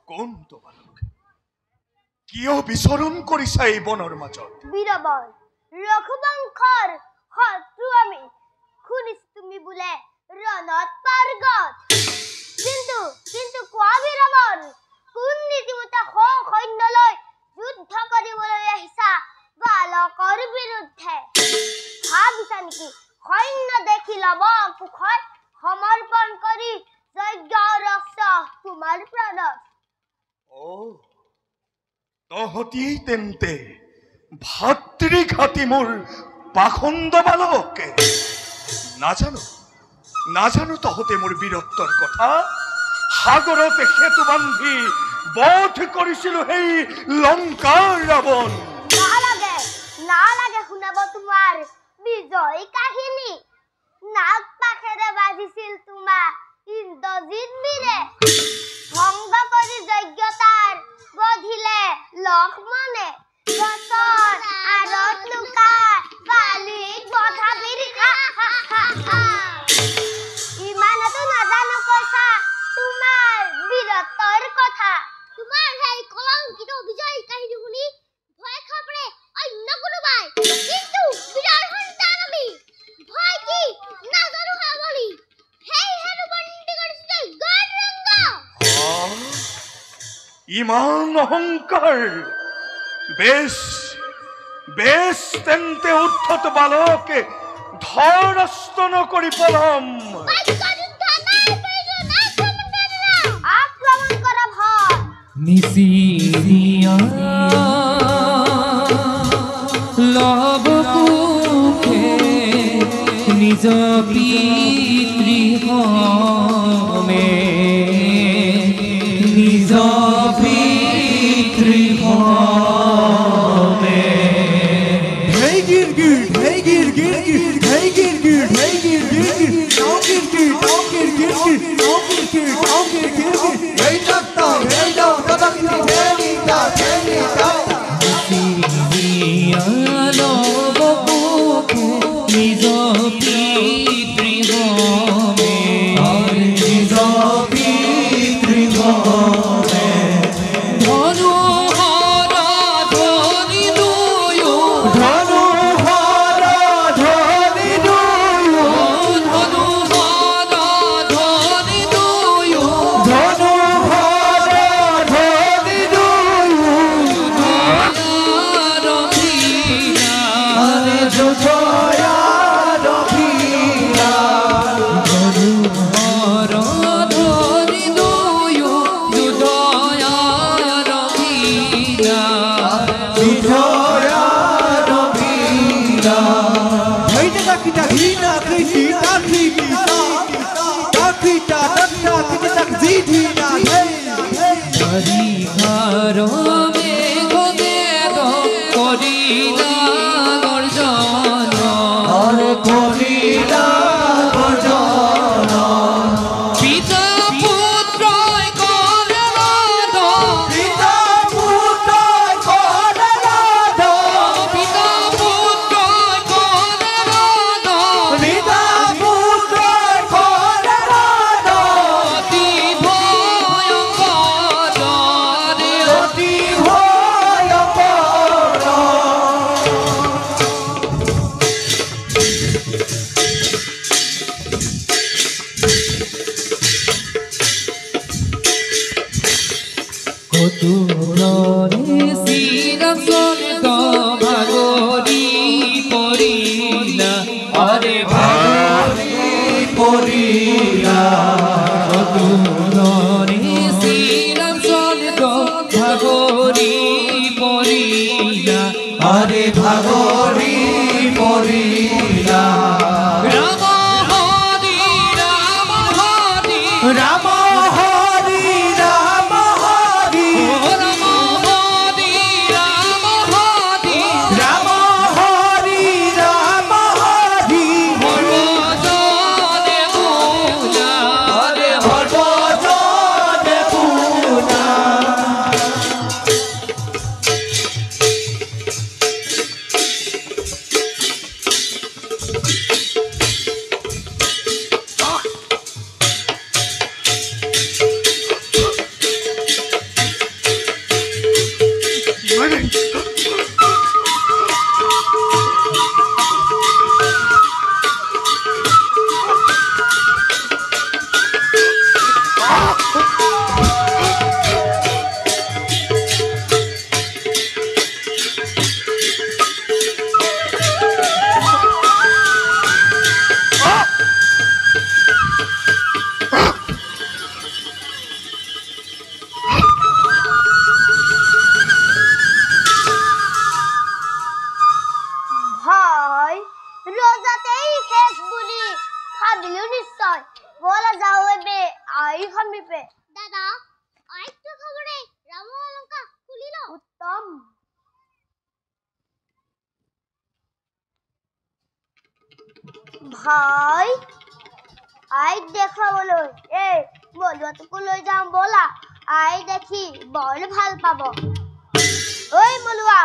কোন তো বালক কিয় বিচরণ কৰিছা এই বনৰ মাজত? বীৰবল ৰঘুবংশৰ শত্ৰু আমি। শুনিছো তুমি বোলে ৰণত পাৰ্গত। কিন্তু কোৱা বীৰবল, কোন নীতিমতে সৈন্যলৈ যুদ্ধ কৰিবলৈ আহিছা বালকৰ বিৰুদ্ধে? ভাবিছা নেকি সৈন্য দেখি লব কুশয় সমৰ্পণ কৰি যজ্ঞ ৰক্ত তোমাৰ প্ৰাণত? তহতি তেন্তে ভাতৃঘাতী মোৰ পাখণ্ড বালক। নাজানো তহতে মোৰ বীৰত্বৰ কথা। সাগৰতে সেতু বান্ধি বধ কৰিছিলো সেই লংকাৰ ৰাৱণ। নালাগে শুনাব তোমাৰ বিজয় কাহিনী। নাগ পাখেৰে বাজিছিল তোমাক ইন্দ্ৰজিৎ বীৰে। ভংগ কৰি যজ্ঞতাৰ বধিলে লক্ষ্মণে। গছৰ আঁৰত লুকাই বালিক বধা বীৰ। ইমানতো নাজানো কৈছা তোমাৰ বীৰত্বৰ কথা। তোমাৰ সেই কলংকিত বিজয় কাহিনী শুনি ভয় খাবৰে অন্য কোনোবাই, কিন্তু বীৰৰ সন্তান আমি। ভয় কি নাজানো বুলি সেই হেনু বন্দী কৰিছে গৌৰংগ। ইমান অহংকাৰ! বেশ তেন্তে উদ্ধত বালকে ধৰাস্ত নকৰি পলাম। আক্রমণ করা ভয়। নিশিয়া লব কুখে নিজ পিতৃহমে, নিজ পিতৃহমে। Hey gir gir, hey gir gir gir, hey gir gir, hey gir gir gir, now gir gir, now gir gir gir, now gir gir, now gir gir gir. Hey doctor, hey doctor, hey doctor, hey doctor. নিশিয়া লব কুখে নিজ পিতৃহমে, নিজ পিতৃহমে। ধনুহরা ধনি দুয়ো, ধনুহরা ধনি দুয়ো, ধনুহরা ধনি দুয়ো, ধনুহরা ধনি দুয়ো। রথিনা আরে যোধয়া রথিয়া, ধনুহরা ধনি দুয়ো, যুধয়া রথিনা। যোধয়া রথিয়া। হইতে তাকিটা ঘিনা কৃষি তাকিটা তাকিটা তাকিটা কিটা তাক জিধিনা হরিহর মেঘ দেব করিলা গর্জন, আরে করিলা ভজন। পিতা পুত্র করে রাধ, পিতা পুত্র করে রাধ, পিতা পুত্র করে রাধ, পিতা পুত্র করে রাধ। অতি ভয়ঙ্কর রে অতি ভয়ঙ্কর। কতুরে শ্রীরাম স্বর্গ ভাগরি পড়িলা, আরে ভাগরি পড়িলা। কতুরে শ্রীরাম স্বর্গ ভাগরি পড়িলা, আরে ভাগরি পড়িলা। রাম হরি রাম হরি, রাম হরি রাম হরি, ও রাম হরি রাম হরি, ভাই রোজাতেই শেষ বুলি ভাবিও নিশ্চয় বলা যাও এবে আই খামিপে দাদা আইতো খবরে রাম অলঙ্কা খুলিল উত্তম ভাই আই দেখাবলৈ এই বলুৱাটোকো লৈ যাওঁ বলা আই দেখি বৰ ভাল পাব ঐ বলুৱা